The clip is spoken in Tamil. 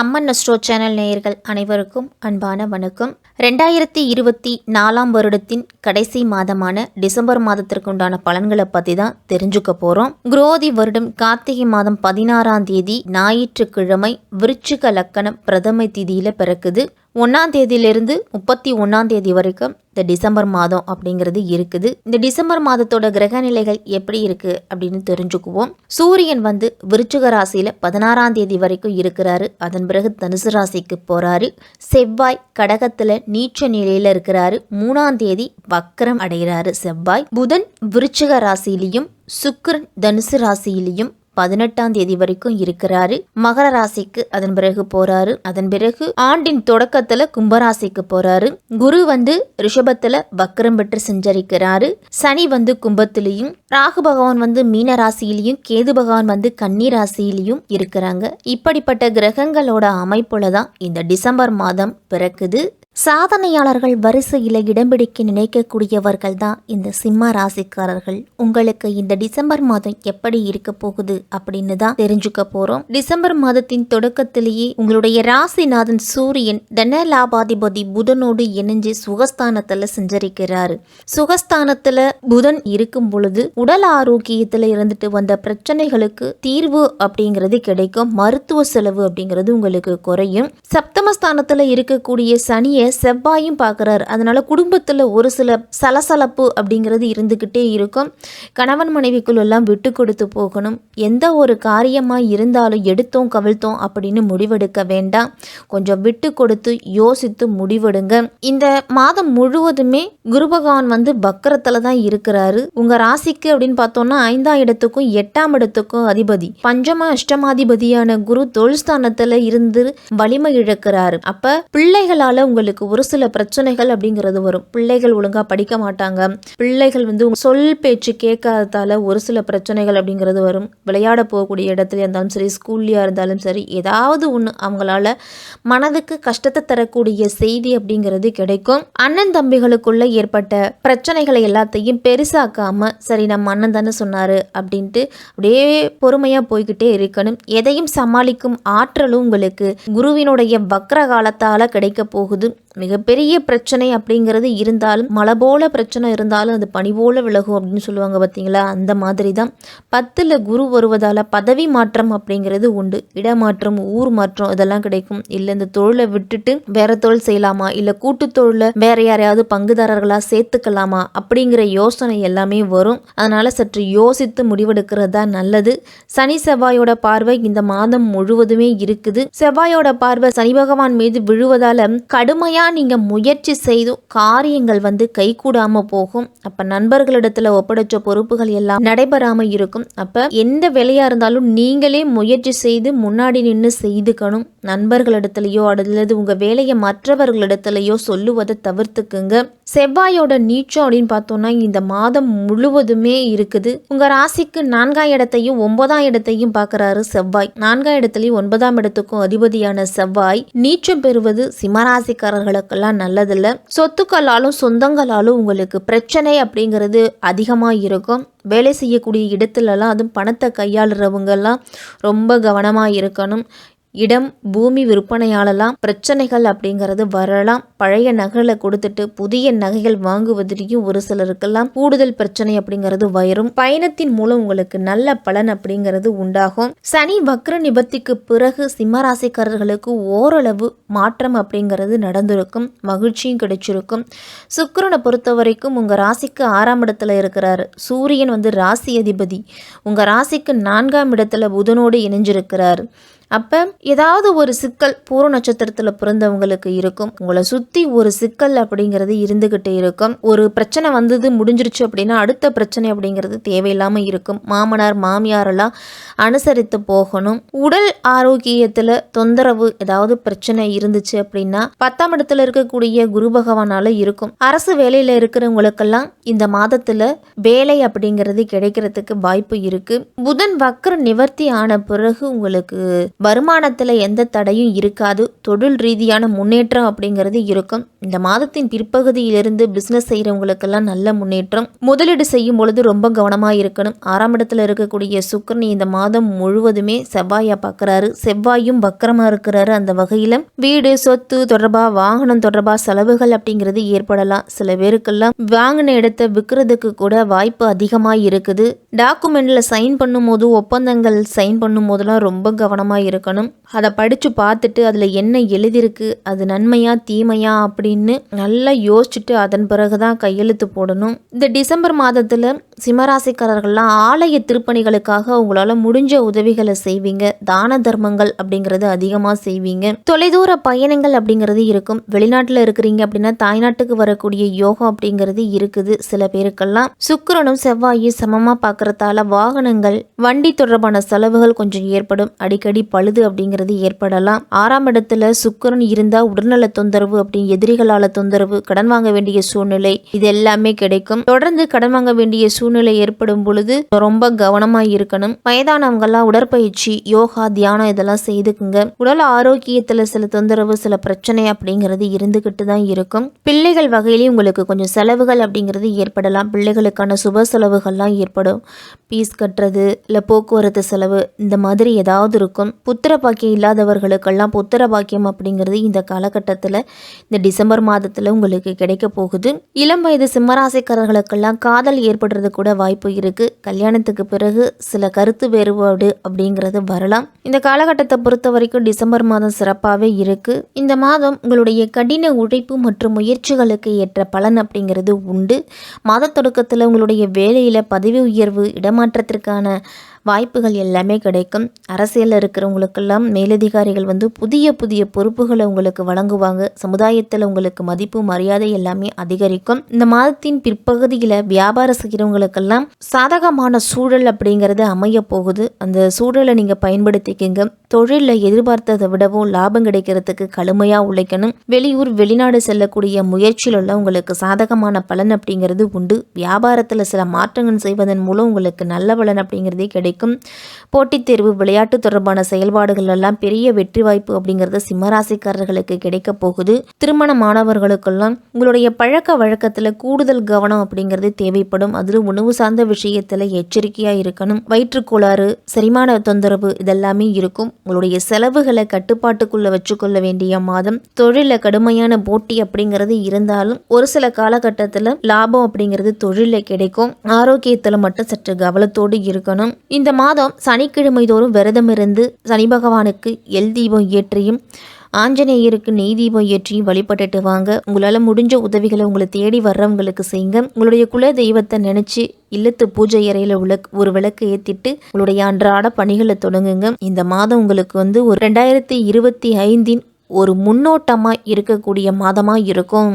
அம்மன் அஸ்ட்ரோ சேனல் நேயர்கள் அனைவருக்கும் அன்பான வணக்கம். 2024 வருடத்தின் கடைசி மாதமான டிசம்பர் மாதத்திற்கு உண்டான பலன்களை பற்றி தான் தெரிஞ்சுக்க போகிறோம். குரோதி வருடம் கார்த்திகை மாதம் 16ஆம் தேதி ஞாயிற்றுக்கிழமை விருச்சிக லக்கணம் பிரதமை திதியில் பிறக்குது. 1ஆம் தேதியிலிருந்து 31ஆம் தேதி வரைக்கும் இந்த டிசம்பர் மாதம் அப்படிங்கிறது இருக்குது. இந்த டிசம்பர் மாதத்தோட கிரக நிலைகள் எப்படி இருக்கு அப்படின்னு தெரிஞ்சுக்குவோம். சூரியன் விருச்சிக ராசியில 16ஆம் தேதி வரைக்கும் இருக்கிறாரு. அதன் பிறகு தனுசு ராசிக்கு போறாரு. செவ்வாய் கடகத்துல நீச்ச நிலையில இருக்கிறாரு. 3ஆம் தேதி வக்ரம் அடைகிறாரு செவ்வாய். புதன் விருச்சிக ராசியிலையும் சுக்கிரன் தனுசு ராசியிலையும் 18ஆம் தேதி வரைக்கும் இருக்கிறாரு. மகர ராசிக்கு அதன் பிறகு போறாரு. அதன் பிறகு ஆண்டின் தொடக்கத்துல கும்பராசிக்கு போறாரு. குரு ரிஷபத்துல வக்ரம் பெற்று சஞ்சரிக்கிறாரு. சனி கும்பத்திலையும், ராகு பகவான் மீன ராசியிலையும், கேது பகவான் கன்னி ராசியிலையும் இருக்கிறாங்க. இப்படிப்பட்ட கிரகங்களோட அமைப்புலதான் இந்த டிசம்பர் மாதம் பிறக்குது. சாதனையாளர்கள் வரிசையில் இடம் பிடிக்க நினைக்கக்கூடியவர்கள் தான் இந்த சிம்ம ராசிக்காரர்கள். உங்களுக்கு இந்த டிசம்பர் மாதம் எப்படி இருக்க போகுது அப்படின்னு தான் தெரிஞ்சுக்க போறோம். டிசம்பர் மாதத்தின் தொடக்கத்திலேயே உங்களுடைய ராசிநாதன் சூரியன் தன லாபாதிபதி புதனோடு இணைஞ்சு சுகஸ்தானத்துல சஞ்சரிக்கிறாரு. சுகஸ்தானத்துல புதன் இருக்கும் பொழுது உடல் ஆரோக்கியத்துல இருந்துட்டு வந்த பிரச்சனைகளுக்கு தீர்வு அப்படிங்கிறது கிடைக்கும். மருத்துவ செலவு அப்படிங்கிறது உங்களுக்கு குறையும். சப்தமஸ்தானத்துல இருக்கக்கூடிய சனியை செவ்வாயும் பார்க்குறாரு. அதனால குடும்பத்தில் ஒரு சில சலசலப்பு அப்படிங்கிறது இருந்துக்கிட்டே இருக்கும். கணவன் மனைவிக்குள் எல்லாம் விட்டு கொடுத்து போகணும். எந்த ஒரு காரியமாக இருந்தாலும் எடுத்தோம் கவிழ்த்தோம் அப்படின்னு முடிவெடுக்க வேண்டாம். கொஞ்சம் விட்டு கொடுத்து யோசித்து முடிவெடுங்க. இந்த மாதம் முழுவதுமே குரு பகவான் பக்கரத்தில் தான் இருக்கிறாரு. உங்கள் ராசிக்கு அப்படின்னு பார்த்தோம்னா 5ஆம் இடத்துக்கும் 8ஆம் இடத்துக்கும் அதிபதி. பஞ்சம அஷ்டமாதிபதியான குரு தொழில்ஸ்தானத்தில் இருந்து வலிமை இழக்கிறாரு. அப்போ பிள்ளைகளால் உங்களுக்கு ஒரு சில பிரச்சனைகள் அப்படிங்கிறது வரும். பிள்ளைகள் ஒழுங்கா படிக்க மாட்டாங்க. பிள்ளைகள் சொல் பேச்சு கேட்காததால ஒரு சில பிரச்சனைகள் அப்படிங்கிறது வரும். விளையாட போகக்கூடிய இடத்துல இருந்தாலும் சரி, ஸ்கூல்லையா இருந்தாலும் சரி, ஏதாவது ஒன்று அவங்களால மனதுக்கு கஷ்டத்தை தரக்கூடிய செய்தி அப்படிங்கிறது கிடைக்கும். அண்ணன் தம்பிகளுக்குள்ள ஏற்பட்ட பிரச்சனைகளை எல்லாத்தையும் பெருசாக்காம, சரி நம்ம அண்ணன் தானே சொன்னாரு அப்படின்ட்டு அப்படியே பொறுமையா போய்கிட்டே இருக்கணும். எதையும் சமாளிக்கும் ஆற்றலும் உங்களுக்கு குருவினுடைய வக்ர காலத்தால கிடைக்க போகுது. மிகப்பெரிய பிரச்சனை அப்படிங்கிறது இருந்தாலும், மழை போல பிரச்சனை இருந்தாலும் அது பனி போல விலகும் அப்படின்னு சொல்லுவாங்க பார்த்தீங்களா, அந்த மாதிரி தான் 10ல் குரு வருவதால் பதவி மாற்றம் அப்படிங்கிறது உண்டு. இடமாற்றம், ஊர் மாற்றம் இதெல்லாம் கிடைக்கும். இல்லை இந்த தொழிலை விட்டுட்டு வேற தொழில் செய்யலாமா, இல்லை கூட்டு தொழில வேற யாரையாவது பங்குதாரர்களாக சேர்த்துக்கலாமா அப்படிங்கிற யோசனை எல்லாமே வரும். அதனால சற்று யோசித்து முடிவெடுக்கிறது தான் நல்லது. சனி செவ்வாயோட பார்வை இந்த மாதம் முழுவதுமே இருக்குது. செவ்வாயோட பார்வை சனி பகவான் மீது விழுவதால கடுமையா நீங்க முயற்சி செய்தும் காரியங்கள் கைகூடாம போகும். அப்ப நண்பர்களிடத்துல ஒப்படைச்ச பொறுப்புகள் எல்லாம் நடைபெறாம இருக்கும். அப்ப எந்த வேலையா இருந்தாலும் நீங்களே முயற்சி செய்து முன்னாடி நின்று செய்துக்கணும். நண்பர்களிடத்திலேயோ அல்லது உங்க வேலையை மற்றவர்களிடத்திலேயோ சொல்லுவதை தவிர்த்துக்குங்க. செவ்வாயோட நீச்சம் அப்படின்னு பார்த்தோம்னா இந்த மாதம் முழுவதுமே இருக்குது. உங்க ராசிக்கு 4ஆம் இடத்தையும் 9ஆம் இடத்தையும் பார்க்கிறாரு செவ்வாய். 4ஆம் இடத்துலயும் 9ஆம் இடத்துக்கும் அதிபதியான செவ்வாய் நீச்சம் பெறுவது சிம்மராசிக்காரர்களுக்கெல்லாம் நல்லதில்ல. சொத்துக்களாலும் சொந்தங்களாலும் உங்களுக்கு பிரச்சனை அப்படிங்கிறது அதிகமாக இருக்கும். வேலை செய்யக்கூடிய இடத்துலலாம் அதுவும் பணத்தை கையாளுறவங்கெல்லாம் ரொம்ப கவனமாக இருக்கணும். இடம் பூமி விற்பனையாளலாம் பிரச்சனைகள் அப்படிங்கிறது வரலாம். பழைய நகைகளை கொடுத்துட்டு புதிய நகைகள் வாங்குவதிலையும் ஒரு சிலருக்கெல்லாம் கூடுதல் பிரச்சனை அப்படிங்கிறது வரும். பயணத்தின் மூலம் உங்களுக்கு நல்ல பலன் அப்படிங்கிறது உண்டாகும். சனி வக்ர நிவர்த்திக்கு பிறகு சிம்மராசிக்காரர்களுக்கு ஓரளவு மாற்றம் அப்படிங்கிறது நடந்திருக்கும். மகிழ்ச்சியும் கிடைச்சிருக்கும். சுக்கிரனை பொறுத்த வரைக்கும் உங்க ராசிக்கு 6ஆம் இடத்துல இருக்கிறாரு. சூரியன் ராசி அதிபதி. உங்க ராசிக்கு 4ஆம் இடத்துல புதனோடு இணைஞ்சிருக்கிறாரு. அப்போ ஏதாவது ஒரு சிக்கல் பூர நட்சத்திரத்தில் பிறந்தவங்களுக்கு இருக்கும். உங்களை சுற்றி ஒரு சிக்கல் அப்படிங்கிறது இருந்துக்கிட்டே இருக்கும். ஒரு பிரச்சனை முடிஞ்சிருச்சு அப்படின்னா அடுத்த பிரச்சனை அப்படிங்கிறது தேவையில்லாமல் இருக்கும். மாமனார் மாமியாரெல்லாம் அனுசரித்து போகணும். உடல் ஆரோக்கியத்தில் தொந்தரவு ஏதாவது பிரச்சனை இருந்துச்சு அப்படின்னா 10ஆம் இடத்துல இருக்கக்கூடிய குரு பகவானால இருக்கும். அரசு வேலையில் இருக்கிறவங்களுக்கெல்லாம் இந்த மாதத்தில் வேலை அப்படிங்கிறது கிடைக்கிறதுக்கு வாய்ப்பு இருக்கு. புதன் வக்ர நிவர்த்தி ஆன பிறகு உங்களுக்கு வருமானத்தில் எந்த தடையும் இருக்காது. தொழில் ரீதியான முன்னேற்றம் அப்படிங்கிறது இருக்கும். இந்த மாதத்தின் பிற்பகுதியிலிருந்து பிஸ்னஸ் செய்கிறவங்களுக்கெல்லாம் நல்ல முன்னேற்றம். முதலீடு செய்யும் பொழுது ரொம்ப கவனமாக இருக்கணும். 6ஆம் இடத்துல இருக்கக்கூடிய சுக்கிரன் இந்த மாதம் முழுவதுமே செவ்வாயை பார்க்குறாரு. செவ்வாயும் வக்கரமாக இருக்கிறாரு. அந்த வகையில் வீடு சொத்து தொடர்பாக வாகனம் தொடர்பாக செலவுகள் அப்படிங்கிறது ஏற்படலாம். சில பேருக்கெல்லாம் வாங்கின இடத்தை விற்கிறதுக்கு கூட வாய்ப்பு அதிகமாக இருக்குது. டாக்குமெண்ட்ல சைன் பண்ணும் போது ஒப்பந்தங்கள் சைன் பண்ணும் போதெல்லாம் ரொம்ப கவனமாக இருக்கணும். அதை படித்து பார்த்துட்டு அதில் என்ன எழுதியிருக்கு, அது நன்மையா தீமையா அப்படின்னு நல்லா யோசிச்சுட்டு அதன் பிறகுதான் கையெழுத்து போடணும். இந்த டிசம்பர் மாதத்தில் சிம்மராசிக்காரர்கள்லாம் ஆலய திருப்பணிகளுக்காக உங்களால் முடிஞ்ச உதவிகளை செய்வீங்க. தான தர்மங்கள் அப்படிங்கிறது அதிகமாக செய்வீங்க. தொலைதூர பயணங்கள் அப்படிங்கிறது இருக்கும். வெளிநாட்டில் இருக்கிறீங்க அப்படின்னா தாய்நாட்டுக்கு வரக்கூடிய யோகம் அப்படிங்கிறது இருக்குது. சில பேருக்கெல்லாம் சுக்கிரனும் செவ்வாயும் சமமாக பார்க்கறதால வாகனங்கள் வண்டி தொடர்பான செலவுகள் கொஞ்சம் ஏற்படும். அடிக்கடி பழுது அப்படிங்கிறது ஏற்படலாம். 6ஆம் இடத்துல சுக்கிரன் இருந்தால் உடல்நல தொந்தரவு அப்படின்னு எதிரிகளால் தொந்தரவு, கடன் வாங்க வேண்டிய சூழ்நிலை இது எல்லாமே கிடைக்கும். தொடர்ந்து கடன் வாங்க வேண்டிய சூழ்நிலை ஏற்படும் பொழுது ரொம்ப கவனமாக இருக்கணும். வயதானவங்கெல்லாம் உடற்பயிற்சி, யோகா, தியானம் இதெல்லாம் செய்துக்குங்க. உடல் ஆரோக்கியத்தில் சில தொந்தரவு, சில பிரச்சனை அப்படிங்கிறது இருந்துகிட்டு தான் இருக்கும். பிள்ளைகள் வகையிலேயும் உங்களுக்கு கொஞ்சம் செலவுகள் அப்படிங்கிறது ஏற்படலாம். பிள்ளைகளுக்கான சுப செலவுகள்லாம் ஏற்படும். பீஸ் கட்டுறது இல்லை போக்குவரத்து செலவு இந்த மாதிரி ஏதாவது இருக்கும். புத்திர பாக்கியம் இல்லாதவர்களுக்கெல்லாம் புத்திர பாக்கியம் அப்படிங்கிறது இந்த காலகட்டத்தில் இந்த டிசம்பர் மாதத்தில் உங்களுக்கு கிடைக்க போகுது. இளம் வயது சிம்மராசிக்காரர்களுக்கெல்லாம் காதல் ஏற்படுறது கூட வாய்ப்பு இருக்கு. கல்யாணத்துக்கு பிறகு சில கருத்து வேறுபாடு அப்படிங்கிறது வரலாம். இந்த காலகட்டத்தை பொறுத்த வரைக்கும் டிசம்பர் மாதம் சிறப்பாகவே இருக்கு. இந்த மாதம் உங்களுடைய கடின உழைப்பு மற்றும் முயற்சிகளுக்கு ஏற்ற பலன் அப்படிங்கிறது உண்டு. மாத தொடக்கத்தில் உங்களுடைய வேலையில் பதவி உயர்வு, இடமாற்றத்திற்கான வாய்ப்புகள் எல்லாமே கிடைக்கும். அரசியலில் இருக்கிறவங்களுக்கெல்லாம் மேலதிகாரிகள் புதிய புதிய பொறுப்புகளை உங்களுக்கு வழங்குவாங்க. சமுதாயத்தில் உங்களுக்கு மதிப்பு மரியாதை எல்லாமே அதிகரிக்கும். இந்த மாதத்தின் பிற்பகுதியில் வியாபாரம் செய்கிறவங்களுக்கெல்லாம் சாதகமான சூழல் அப்படிங்கிறது அமைய போகுது. அந்த சூழலை நீங்கள் பயன்படுத்திக்கிங்க. தொழிலில் எதிர்பார்த்ததை விடவும் லாபம் கிடைக்கிறதுக்கு கடுமையாக உழைக்கணும். வெளியூர் வெளிநாடு செல்லக்கூடிய முயற்சியில உங்களுக்கு சாதகமான பலன் அப்படிங்கிறது உண்டு. வியாபாரத்தில் சில மாற்றங்கள் செய்வதன் மூலம் உங்களுக்கு நல்ல பலன் அப்படிங்கிறதே கிடைக்கும். போட்டித் தேர்வு, விளையாட்டு தொடர்பான செயல்பாடுகள் எல்லாம் பெரிய வெற்றி வாய்ப்பு அப்படிங்கிறது சிம்மராசிக்காரர்களுக்கு கிடைக்க போகுது. திருமணமானவர்களுக்கெல்லாம் உங்களுடைய பழக்க வழக்கத்தில் கூடுதல் கவனம் அப்படிங்கிறது தேவைப்படும். அதில் உணவு சார்ந்த விஷயத்தில் எச்சரிக்கையாக இருக்கணும். வயிற்றுக்கோளாறு, செரிமான தொந்தரவு இதெல்லாமே இருக்கும். உங்களுடைய செலவுகளை கட்டுப்பாட்டுக்குள்ள வச்சுக்கொள்ள வேண்டிய மாதம். தொழிலில் கடுமையான போட்டி அப்படிங்கிறது இருந்தாலும் ஒரு சில காலகட்டத்தில் லாபம் அப்படிங்கிறது தொழிலில் கிடைக்கும். ஆரோக்கியத்தில் மட்டும் சற்று கவனத்தோடு இருக்கணும். இந்த மாதம் சனிக்கிழமை தோறும் விரதம் இருந்து சனி பகவானுக்கு எல் தீபம் ஏற்றியும் ஆஞ்சநேயருக்கு நெய் தீபம் ஏற்றியும் வழிபட்டுட்டு வாங்க. உங்களால் முடிஞ்ச உதவிகளை உங்களை தேடி வர்றவங்களுக்கு செய்யுங்க. உங்களுடைய குல தெய்வத்தை நினைச்சு இல்லத்து பூஜை அறையில் ஒரு விளக்கு ஏற்றிட்டு உங்களுடைய அன்றாட பணிகளை தொடங்குங்க. இந்த மாதம் உங்களுக்கு ஒரு 2025 ஒரு முன்னோட்டமாக இருக்கக்கூடிய மாதமாக இருக்கும்.